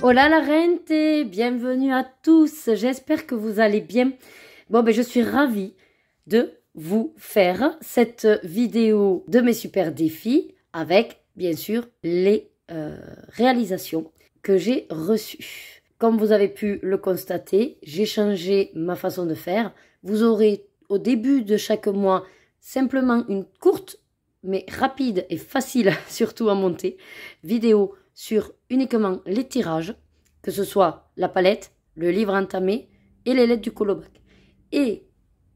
Hola la gente, bienvenue à tous, j'espère que vous allez bien. Bon ben je suis ravie de vous faire cette vidéo de mes super défis avec bien sûr les réalisations que j'ai reçues. Comme vous avez pu le constater, j'ai changé ma façon de faire. Vous aurez au début de chaque mois simplement une courte mais rapide et facile surtout à monter vidéo sur uniquement les tirages, que ce soit la palette, le livre entamé et les lettres du colobac. Et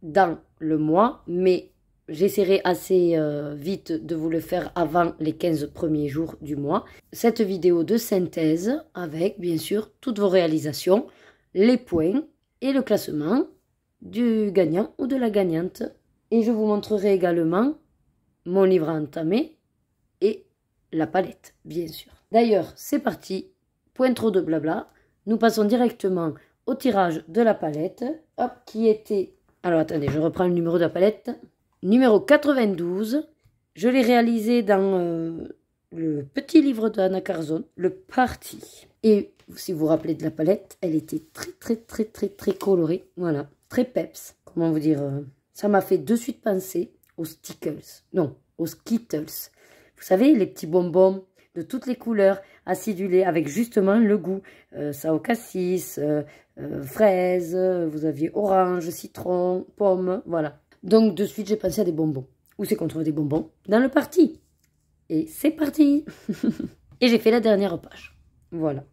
dans le mois, mais j'essaierai assez vite de vous le faire avant les 15 premiers jours du mois, cette vidéo de synthèse avec bien sûr toutes vos réalisations, les points et le classement du gagnant ou de la gagnante. Et je vous montrerai également mon livre entamé et la palette, bien sûr. D'ailleurs, c'est parti, point trop de blabla, nous passons directement au tirage de la palette, hop, qui était... Alors attendez, je reprends le numéro de la palette. Numéro 92, je l'ai réalisé dans le petit livre d'Anna Carzon, le Parti. Et si vous vous rappelez de la palette, elle était très colorée, voilà, très peps, comment vous dire, ça m'a fait de suite penser aux Stickles, non, aux Skittles. Vous savez, les petits bonbons de toutes les couleurs, acidulés, avec justement le goût. Ça au cassis, fraise, vous aviez orange, citron, pomme, voilà. Donc de suite, j'ai pensé à des bonbons. Où c'est qu'on trouve des bonbons? Dans le Parti. Et c'est parti. Et j'ai fait la dernière page. Voilà.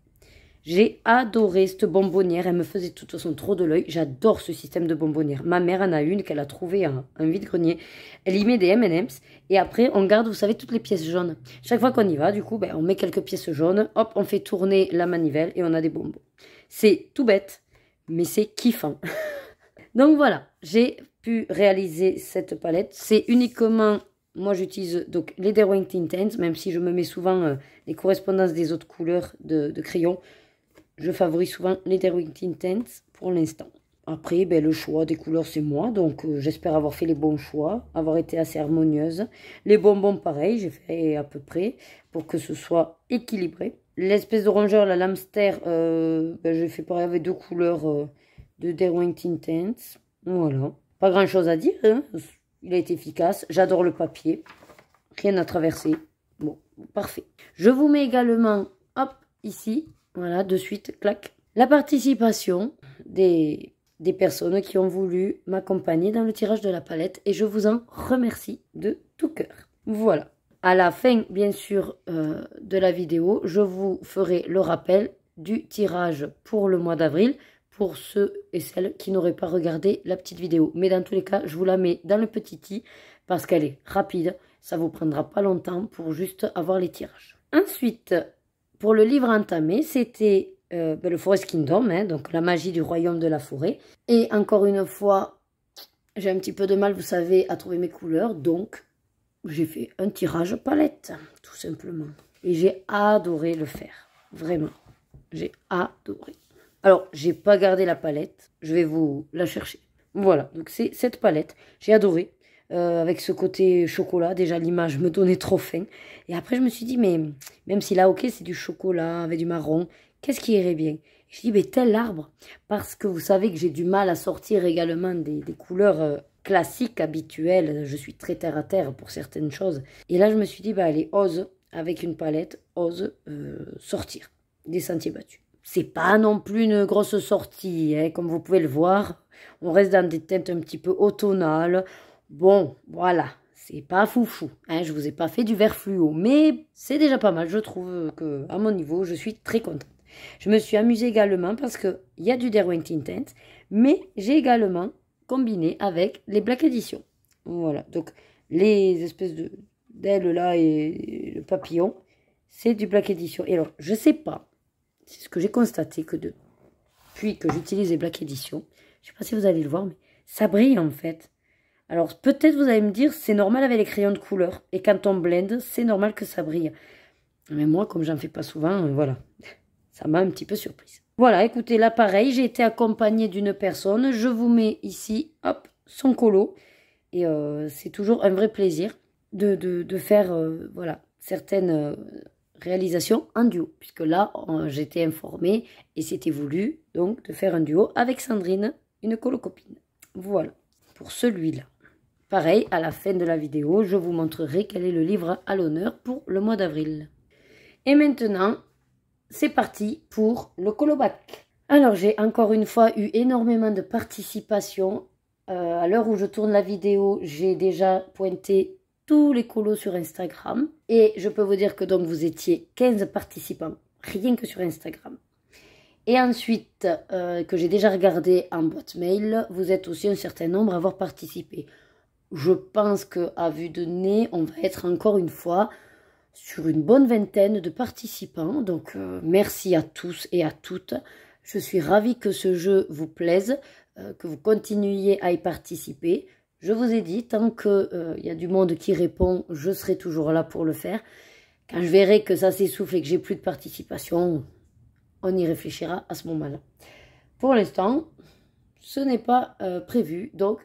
J'ai adoré cette bonbonnière, elle me faisait de toute façon trop de l'œil. J'adore ce système de bonbonnière. Ma mère en a une qu'elle a trouvée en vide-grenier. Elle y met des M&M's et après on garde, vous savez, toutes les pièces jaunes. Chaque fois qu'on y va, du coup, ben, on met quelques pièces jaunes, hop, on fait tourner la manivelle et on a des bonbons. C'est tout bête, mais c'est kiffant. Donc voilà, j'ai pu réaliser cette palette. C'est uniquement... Moi, j'utilise donc les Derwent Intense, même si je me mets souvent les correspondances des autres couleurs de crayon. Je favorise souvent les Derwent Intense pour l'instant. Après, ben, le choix des couleurs, c'est moi. Donc, j'espère avoir fait les bons choix, avoir été assez harmonieuse. Les bonbons, pareil, j'ai fait à peu près pour que ce soit équilibré. L'espèce de rongeur, la Lamster, ben, j'ai fait pareil avec deux couleurs de Derwent Intense. Voilà. Pas grand chose à dire, hein. Il a été efficace. J'adore le papier. Rien à traverser. Bon, parfait. Je vous mets également, hop, ici. Voilà, de suite, clac. La participation des personnes qui ont voulu m'accompagner dans le tirage de la palette. Et je vous en remercie de tout cœur. Voilà. À la fin, bien sûr, de la vidéo, je vous ferai le rappel du tirage pour le mois d'avril. Pour ceux et celles qui n'auraient pas regardé la petite vidéo. Mais dans tous les cas, je vous la mets dans le petit i parce qu'elle est rapide. Ça ne vous prendra pas longtemps pour juste avoir les tirages. Ensuite, pour le livre entamé, c'était le Forest Kingdom, hein, donc la magie du royaume de la forêt. Et encore une fois, j'ai un petit peu de mal, vous savez, à trouver mes couleurs. Donc, j'ai fait un tirage palette, tout simplement. Et j'ai adoré le faire. Vraiment, j'ai adoré. Alors, j'ai pas gardé la palette. Je vais vous la chercher. Voilà, donc c'est cette palette. J'ai adoré. Avec ce côté chocolat, déjà l'image me donnait trop faim. Et après, je me suis dit, mais même si là, ok, c'est du chocolat avec du marron, qu'est-ce qui irait bien? Je dis, mais tel arbre. Parce que vous savez que j'ai du mal à sortir également des couleurs classiques, habituelles. Je suis très terre à terre pour certaines choses. Et là, je me suis dit, bah allez, ose, avec une palette, ose sortir des sentiers battus. C'est pas non plus une grosse sortie, hein, comme vous pouvez le voir. On reste dans des teintes un petit peu automnales. Bon, voilà, c'est pas foufou. Hein, je vous ai pas fait du vert fluo, mais c'est déjà pas mal. Je trouve que à mon niveau, je suis très contente. Je me suis amusée également parce qu'il y a du Derwent Intense, mais j'ai également combiné avec les Black Edition. Voilà, donc les espèces d'ailes là et le papillon, c'est du Black Edition. Et alors, je sais pas. C'est ce que j'ai constaté que depuis que j'utilise les Black Edition, je ne sais pas si vous allez le voir, mais ça brille en fait. Alors peut-être vous allez me dire, c'est normal avec les crayons de couleur. Et quand on blende, c'est normal que ça brille. Mais moi, comme j'en fais pas souvent, voilà, ça m'a un petit peu surprise. Voilà, écoutez, là pareil, j'ai été accompagnée d'une personne. Je vous mets ici, hop, son colo. Et c'est toujours un vrai plaisir de faire, voilà, certaines réalisation en duo, puisque là, j'étais informée et c'était voulu donc de faire un duo avec Sandrine, une colocopine. Voilà, pour celui-là. Pareil, à la fin de la vidéo, je vous montrerai quel est le livre à l'honneur pour le mois d'avril. Et maintenant, c'est parti pour le colobac. Alors, j'ai encore une fois eu énormément de participation. À l'heure où je tourne la vidéo, j'ai déjà pointé tous les colos sur Instagram. Et je peux vous dire que donc vous étiez 15 participants, rien que sur Instagram. Et ensuite, que j'ai déjà regardé en boîte mail, vous êtes aussi un certain nombre à avoir participé. Je pense qu'à vue de nez, on va être encore une fois sur une bonne vingtaine de participants. Donc, merci à tous et à toutes. Je suis ravie que ce jeu vous plaise, que vous continuiez à y participer. Je vous ai dit, tant qu'il y a du monde qui répond, je serai toujours là pour le faire. Quand je verrai que ça s'essouffle et que j'ai plus de participation, on y réfléchira à ce moment-là. Pour l'instant, ce n'est pas prévu. Donc,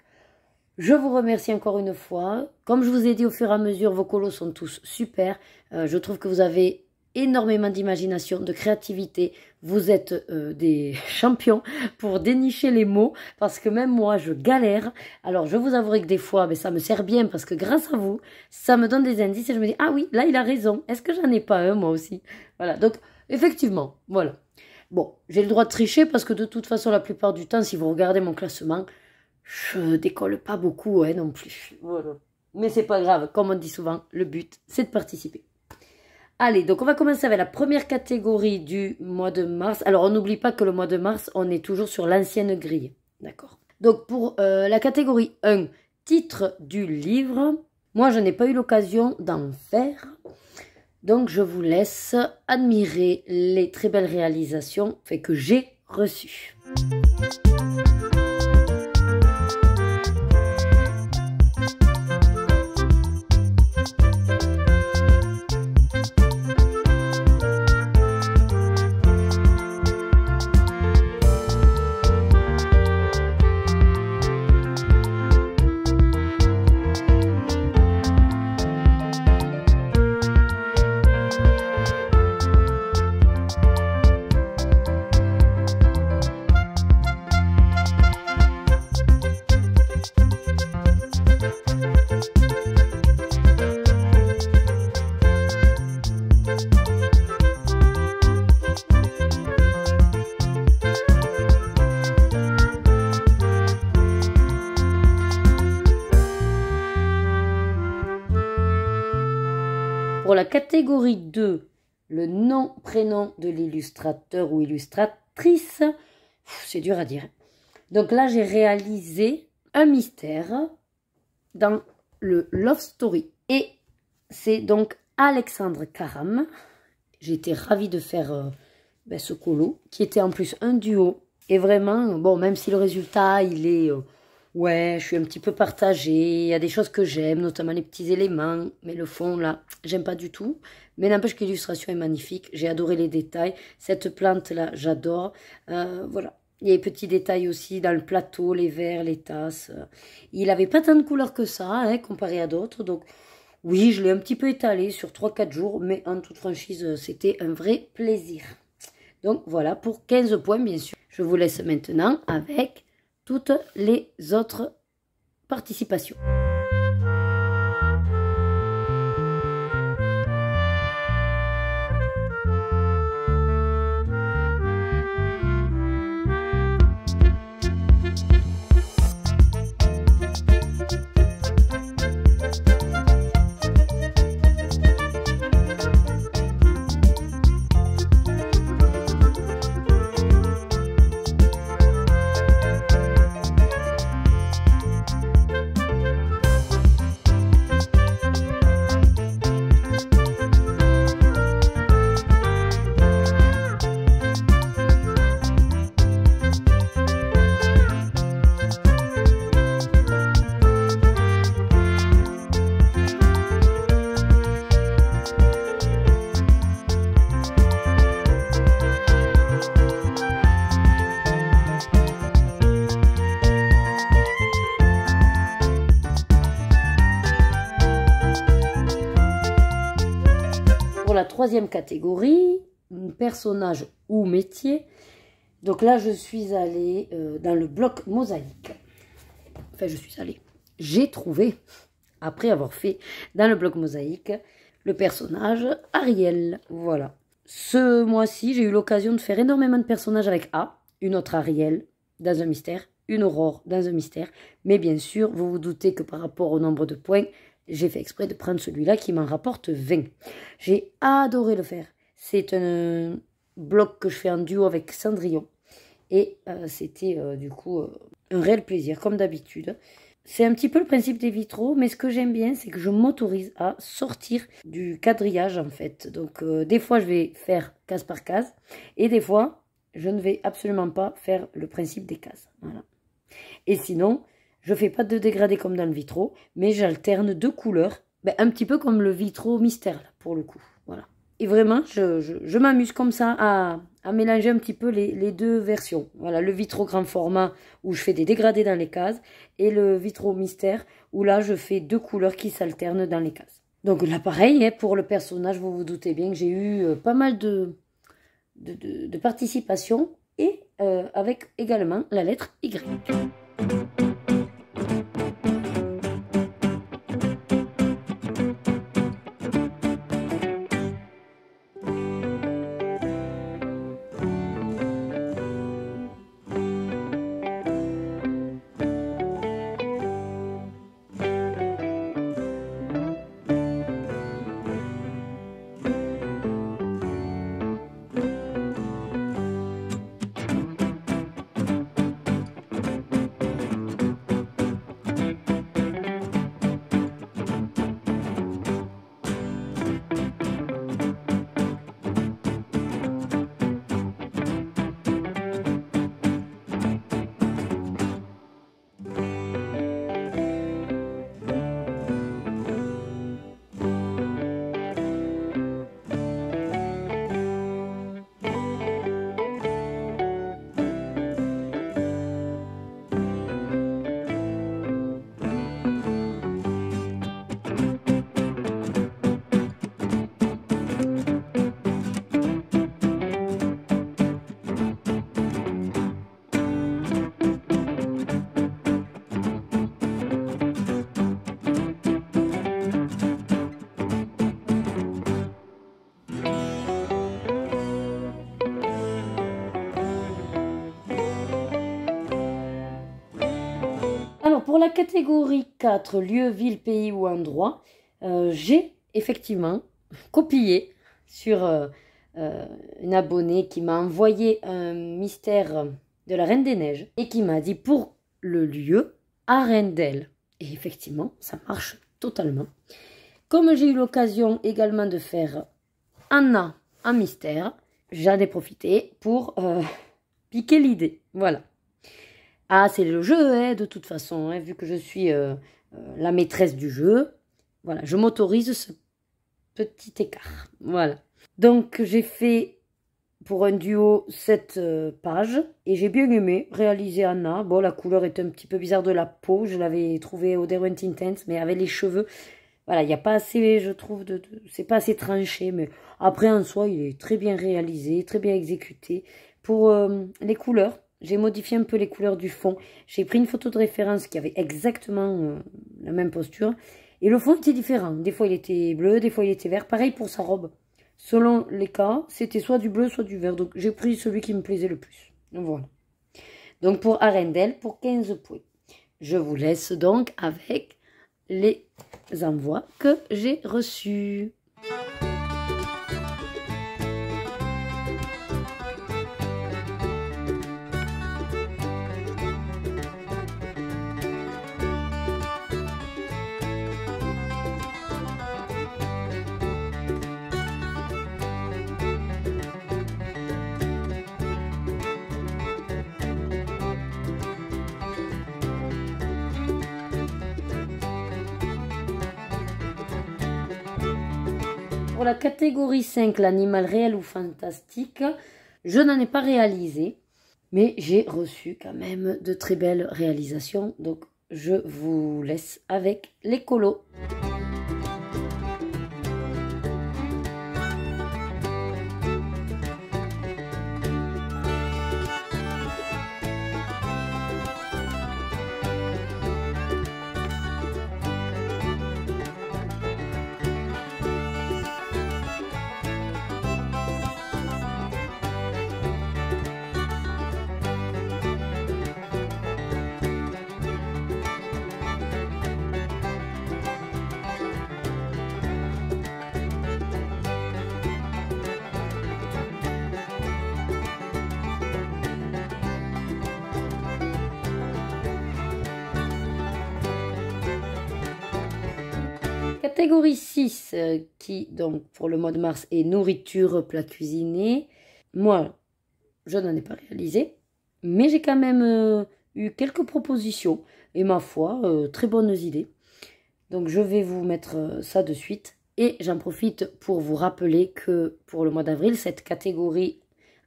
je vous remercie encore une fois. Comme je vous ai dit au fur et à mesure, vos colos sont tous super. Je trouve que vous avez énormément d'imagination, de créativité. Vous êtes des champions pour dénicher les mots, parce que même moi, je galère. Alors, je vous avouerai que des fois, ça me sert bien, parce que grâce à vous, ça me donne des indices et je me dis, ah oui, là, il a raison. Est-ce que j'en ai pas un, moi aussi? Voilà, donc, effectivement, voilà. Bon, j'ai le droit de tricher, parce que de toute façon, la plupart du temps, si vous regardez mon classement, je décolle pas beaucoup, hein, non plus. Voilà. Mais c'est pas grave, comme on dit souvent, le but, c'est de participer. Allez, donc on va commencer avec la première catégorie du mois de mars. Alors, on n'oublie pas que le mois de mars, on est toujours sur l'ancienne grille. D'accord. Donc, pour la catégorie 1, titre du livre, moi, je n'ai pas eu l'occasion d'en faire. Donc, je vous laisse admirer les très belles réalisations que j'ai reçues. Pour la catégorie 2, le nom, prénom de l'illustrateur ou illustratrice, c'est dur à dire. Donc là, j'ai réalisé un mystère dans le Love Story. Et c'est donc Alexandre Caram. J'ai été ravie de faire ce colo, qui était en plus un duo. Et vraiment, bon, même si le résultat, il est... ouais, je suis un petit peu partagée. Il y a des choses que j'aime, notamment les petits éléments. Mais le fond, là, j'aime pas du tout. Mais n'empêche que l'illustration est magnifique. J'ai adoré les détails. Cette plante-là, j'adore. Voilà. Il y a des petits détails aussi dans le plateau, les verres, les tasses. Il n'avait pas tant de couleurs que ça, hein, comparé à d'autres. Donc, oui, je l'ai un petit peu étalé sur 3-4 jours. Mais en toute franchise, c'était un vrai plaisir. Donc, voilà, pour 15 points, bien sûr. Je vous laisse maintenant avec toutes les autres participations. la troisième catégorie, personnage ou métier. Donc là, je suis allée dans le bloc mosaïque. Enfin, j'ai trouvé, après avoir fait dans le bloc mosaïque, le personnage Ariel. Voilà. Ce mois-ci, j'ai eu l'occasion de faire énormément de personnages avec A, une autre Ariel dans un mystère, une Aurore dans un mystère. Mais bien sûr, vous vous doutez que par rapport au nombre de points, j'ai fait exprès de prendre celui-là qui m'en rapporte 20. J'ai adoré le faire. C'est un bloc que je fais en duo avec Cendrillon. Et c'était du coup un réel plaisir, comme d'habitude. C'est un petit peu le principe des vitraux, mais ce que j'aime bien, c'est que je m'autorise à sortir du quadrillage, en fait. Donc, des fois, je vais faire case par case, et des fois, je ne vais absolument pas faire le principe des cases. Voilà. Et sinon, je ne fais pas de dégradé comme dans le vitraux, mais j'alterne deux couleurs, un petit peu comme le vitraux mystère, là, pour le coup. Voilà. Et vraiment, je m'amuse comme ça à mélanger un petit peu les deux versions. Voilà, le vitraux grand format où je fais des dégradés dans les cases et le vitraux mystère où là, je fais deux couleurs qui s'alternent dans les cases. Donc là, pareil, hein, pour le personnage, vous vous doutez bien que j'ai eu pas mal de participation et avec également la lettre Y. Alors, pour la catégorie 4, lieu, ville, pays ou endroit, j'ai effectivement copié sur une abonnée qui m'a envoyé un mystère de la Reine des Neiges et qui m'a dit pour le lieu, Arendelle. Et effectivement, ça marche totalement. Comme j'ai eu l'occasion également de faire Anna en mystère, j'en ai profité pour piquer l'idée. Voilà. Ah, c'est le jeu, hein, de toute façon, hein, vu que je suis la maîtresse du jeu. Voilà, je m'autorise ce petit écart. Voilà. Donc, j'ai fait pour un duo cette page et j'ai bien aimé réaliser Anna. Bon, la couleur est un petit peu bizarre de la peau. Je l'avais trouvé au Derwent Intense, mais avec les cheveux, voilà, il n'y a pas assez, je trouve, c'est pas assez tranché. Mais après, en soi, il est très bien réalisé, très bien exécuté. Pour les couleurs, j'ai modifié un peu les couleurs du fond. J'ai pris une photo de référence qui avait exactement la même posture. Et le fond était différent. Des fois, il était bleu, des fois, il était vert. Pareil pour sa robe. Selon les cas, c'était soit du bleu, soit du vert. Donc, j'ai pris celui qui me plaisait le plus. Voilà. Donc, pour Arendelle, pour 15 points. Je vous laisse donc avec les envois que j'ai reçus. Pour la catégorie 5, l'animal réel ou fantastique, je n'en ai pas réalisé, mais j'ai reçu quand même de très belles réalisations. Donc, je vous laisse avec les colos. catégorie 6, qui donc pour le mois de mars est nourriture, plat cuisiné. Moi, je n'en ai pas réalisé, mais j'ai quand même eu quelques propositions. Et ma foi, très bonnes idées. Donc je vais vous mettre ça de suite. Et j'en profite pour vous rappeler que pour le mois d'avril, cette catégorie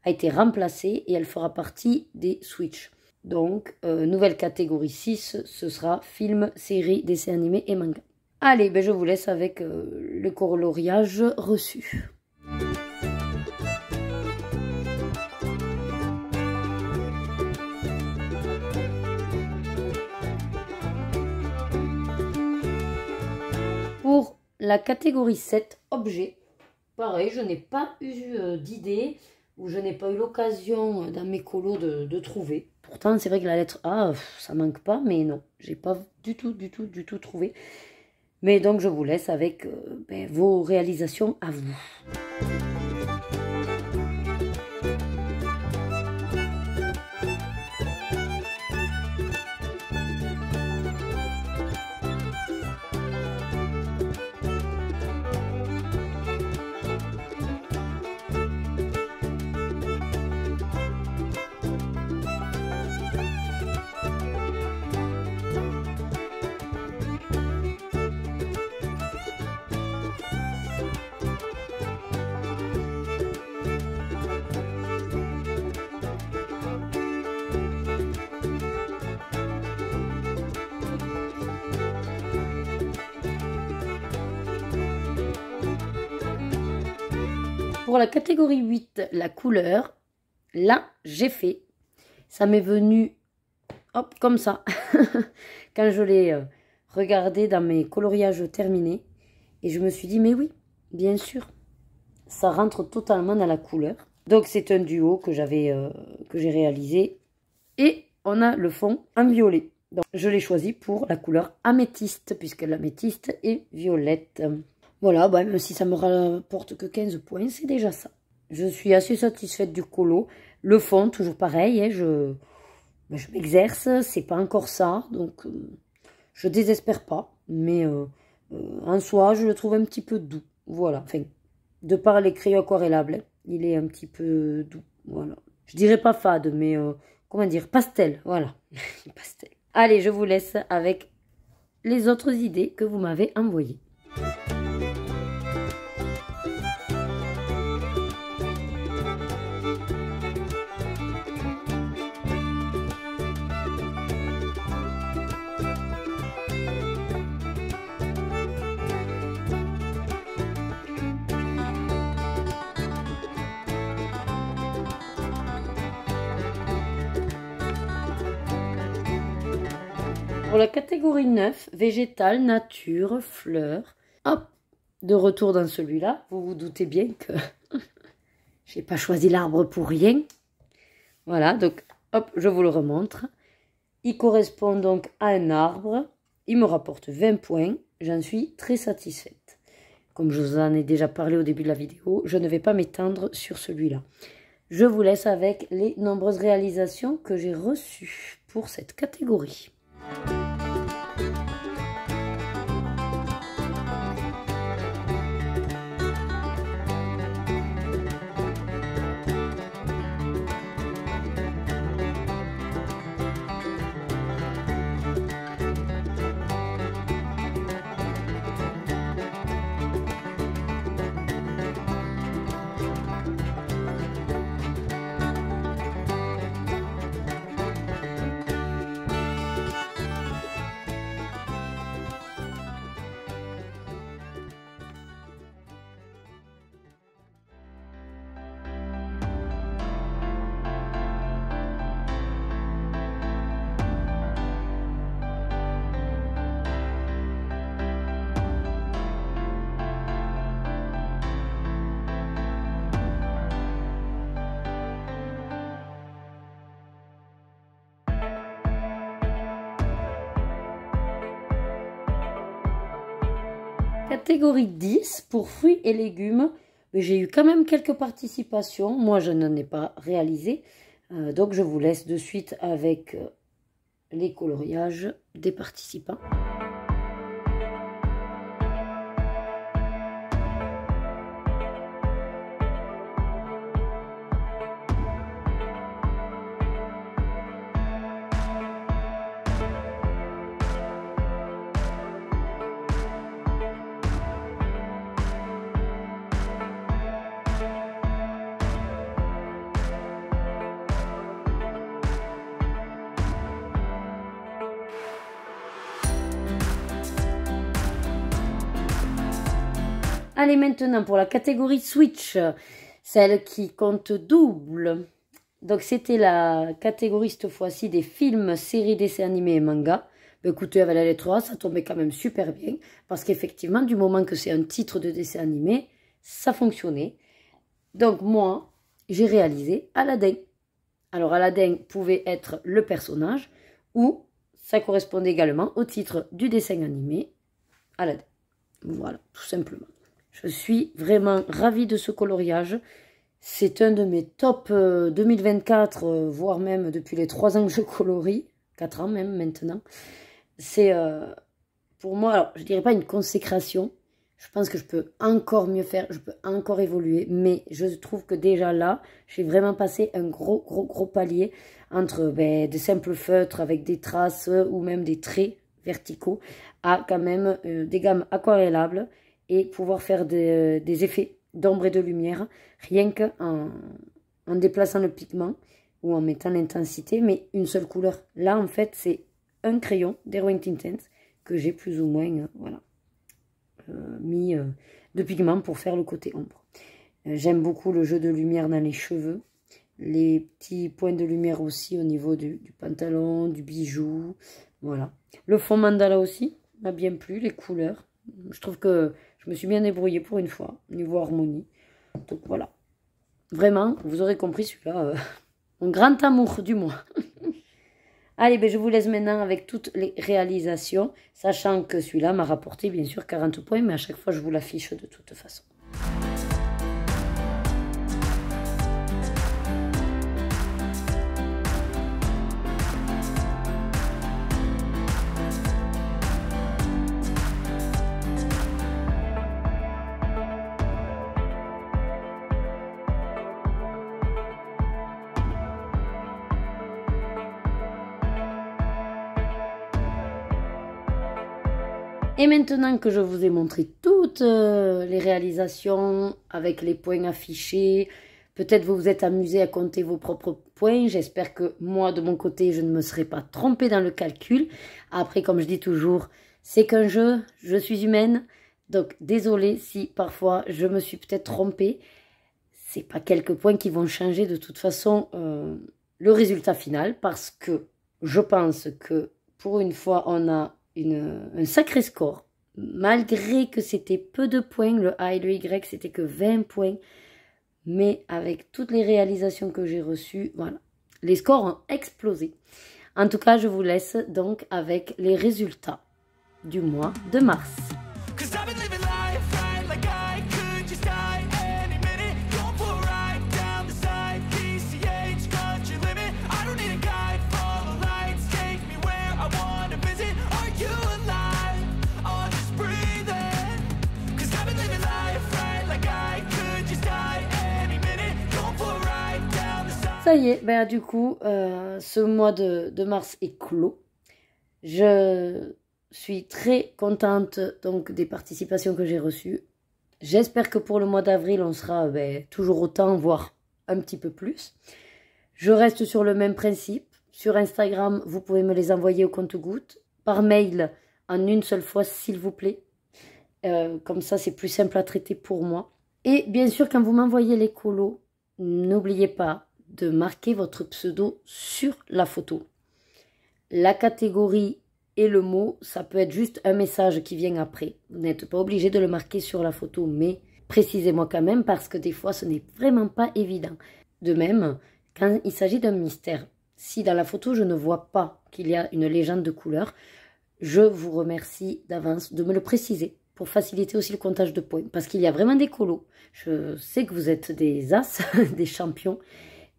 a été remplacée et elle fera partie des Switch. Donc, nouvelle catégorie 6, ce sera film, série, dessin animé et manga. Allez, ben je vous laisse avec le coloriage reçu. Pour la catégorie 7, objet, pareil, je n'ai pas eu d'idée ou je n'ai pas eu l'occasion dans mes colos de trouver. Pourtant, c'est vrai que la lettre A, ça manque pas, mais non, j'ai pas du tout trouvé. Mais donc, je vous laisse avec vos réalisations à vous. Pour la catégorie 8, la couleur, là, j'ai fait. Ça m'est venu, hop, comme ça, quand je l'ai regardé dans mes coloriages terminés. Et je me suis dit, mais oui, bien sûr, ça rentre totalement dans la couleur. Donc, c'est un duo que j'ai réalisé. Et on a le fond en violet. Donc, je l'ai choisi pour la couleur améthyste, puisque l'améthyste est violette. Voilà, bah, même si ça me rapporte que 15 points, c'est déjà ça. Je suis assez satisfaite du colo. Le fond, toujours pareil, hein, je m'exerce, c'est pas encore ça, donc je désespère pas. Mais en soi, je le trouve un petit peu doux, voilà. Enfin, de par les crayons aquarellables, il est un petit peu doux, voilà. Je dirais pas fade, mais comment dire, pastel, voilà. Pastel. Allez, je vous laisse avec les autres idées que vous m'avez envoyées. Pour la catégorie 9, végétal, nature, fleurs. Hop, de retour dans celui-là. Vous vous doutez bien que j'ai pas choisi l'arbre pour rien. Voilà, donc hop, je vous le remontre. Il correspond donc à un arbre. Il me rapporte 20 points. J'en suis très satisfaite. Comme je vous en ai déjà parlé au début de la vidéo, je ne vais pas m'étendre sur celui-là. Je vous laisse avec les nombreuses réalisations que j'ai reçues pour cette catégorie. Catégorie 10, pour fruits et légumes, j'ai eu quand même quelques participations. Moi, je n'en ai pas réalisé. Donc, je vous laisse de suite avec les coloriages des participants. Allez, maintenant pour la catégorie Switch, celle qui compte double. Donc c'était la catégorie cette fois-ci des films, séries, dessins animés et mangas. Ben, écoutez, avec la lettre A, ça tombait quand même super bien. Parce qu'effectivement, du moment que c'est un titre de dessin animé, ça fonctionnait. Donc moi, j'ai réalisé Aladdin. Alors Aladdin pouvait être le personnage ou ça correspondait également au titre du dessin animé Aladdin. Voilà, tout simplement. Je suis vraiment ravie de ce coloriage. C'est un de mes top 2024, voire même depuis les 3 ans que je colorie. 4 ans même maintenant. C'est pour moi, alors, je ne dirais pas une consécration. Je pense que je peux encore mieux faire, je peux encore évoluer. Mais je trouve que déjà là, j'ai vraiment passé un gros palier entre de simples feutres avec des traces ou même des traits verticaux à quand même des gammes aquarellables et pouvoir faire des effets d'ombre et de lumière rien qu'en déplaçant le pigment ou en mettant l'intensité, mais une seule couleur. Là, en fait, c'est un crayon d'Heroic Intense que j'ai plus ou moins voilà, mis de pigment pour faire le côté ombre. J'aime beaucoup le jeu de lumière dans les cheveux, les petits points de lumière aussi au niveau du pantalon, du bijou, voilà. Le fond mandala aussi m'a bien plu, les couleurs. Je trouve que je me suis bien débrouillée pour une fois, niveau harmonie. Donc voilà. Vraiment, vous aurez compris celui-là, mon grand amour du mois. Allez, ben je vous laisse maintenant avec toutes les réalisations, sachant que celui-là m'a rapporté bien sûr 40 points, mais à chaque fois je vous l'affiche de toute façon. Et maintenant que je vous ai montré toutes les réalisations avec les points affichés, peut-être vous vous êtes amusé à compter vos propres points. J'espère que moi, de mon côté, je ne me serai pas trompée dans le calcul. Après, comme je dis toujours, c'est qu'un jeu, je suis humaine. Donc, désolée si parfois je me suis peut-être trompée. C'est pas quelques points qui vont changer de toute façon le résultat final. Parce que je pense que pour une fois, on a un sacré score, malgré que c'était peu de points, le A et le Y c'était que 20 points, mais avec toutes les réalisations que j'ai reçues, voilà, les scores ont explosé. En tout cas, je vous laisse donc avec les résultats du mois de mars. Ça y est, ben, du coup, ce mois de mars est clos. Je suis très contente donc, des participations que j'ai reçues. J'espère que pour le mois d'avril, on sera toujours autant, voire un petit peu plus. Je reste sur le même principe. Sur Instagram, vous pouvez me les envoyer au compte-gouttes. Par mail, en une seule fois, s'il vous plaît. Comme ça, c'est plus simple à traiter pour moi. Et bien sûr, quand vous m'envoyez les colos, n'oubliez pas de marquer votre pseudo sur la photo. La catégorie et le mot, ça peut être juste un message qui vient après. Vous n'êtes pas obligé de le marquer sur la photo, mais précisez-moi quand même parce que des fois, ce n'est vraiment pas évident. De même, quand il s'agit d'un mystère, si dans la photo, je ne vois pas qu'il y a une légende de couleur, je vous remercie d'avance de me le préciser pour faciliter aussi le comptage de points. Parce qu'il y a vraiment des colos. Je sais que vous êtes des as, des champions.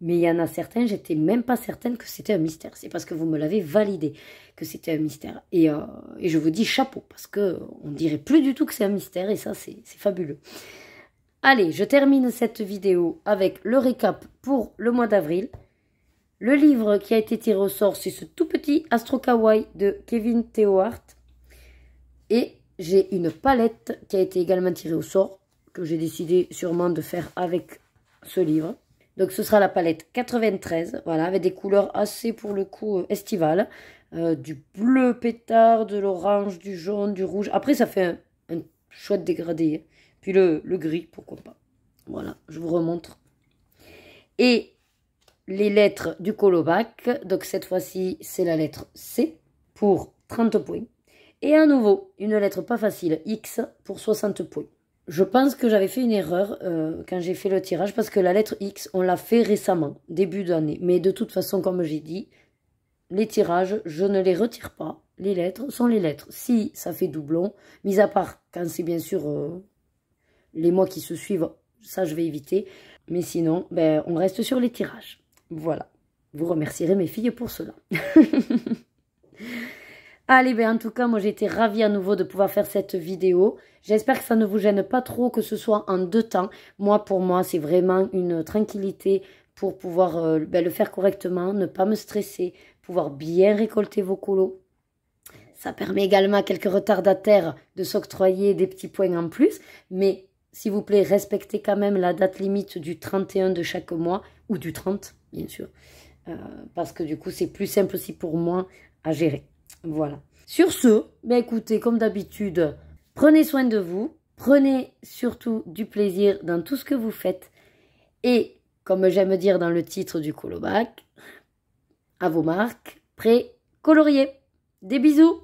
Mais il y en a certains, j'étais même pas certaine que c'était un mystère. C'est parce que vous me l'avez validé que c'était un mystère. Et je vous dis chapeau, parce qu'on ne dirait plus du tout que c'est un mystère, et ça, c'est fabuleux. Allez, je termine cette vidéo avec le récap pour le mois d'avril. Le livre qui a été tiré au sort, c'est ce tout petit Astro Kawaii de Kevin Theohart. Et j'ai une palette qui a été également tirée au sort, que j'ai décidé sûrement de faire avec ce livre. Donc ce sera la palette 93, voilà, avec des couleurs assez pour le coup estivales. Du bleu pétard, de l'orange, du jaune, du rouge. Après ça fait un chouette dégradé. Puis le gris, pourquoi pas. Voilà, je vous remontre. Et les lettres du colobac. Donc cette fois-ci, c'est la lettre C pour 30 points. Et à nouveau, une lettre pas facile, X pour 60 points. Je pense que j'avais fait une erreur quand j'ai fait le tirage parce que la lettre X, on l'a fait récemment, début d'année. Mais de toute façon, comme j'ai dit, les tirages, je ne les retire pas. Les lettres sont les lettres. Si ça fait doublon, mis à part quand c'est bien sûr les mois qui se suivent, ça je vais éviter. Mais sinon, ben, on reste sur les tirages. Voilà. Vous remercierez mes filles pour cela. Allez, ben en tout cas, moi j'ai été ravie à nouveau de pouvoir faire cette vidéo. J'espère que ça ne vous gêne pas trop, que ce soit en 2 temps. Moi, pour moi, c'est vraiment une tranquillité pour pouvoir le faire correctement, ne pas me stresser, pouvoir bien récolter vos colos. Ça permet également à quelques retardataires de s'octroyer des petits points en plus. Mais s'il vous plaît, respectez quand même la date limite du 31 de chaque mois, ou du 30, bien sûr. Parce que du coup, c'est plus simple aussi pour moi à gérer. Voilà. Sur ce, ben écoutez, comme d'habitude, prenez soin de vous. Prenez surtout du plaisir dans tout ce que vous faites. Et, comme j'aime dire dans le titre du colobac, à vos marques, prêts, coloriés. Des bisous.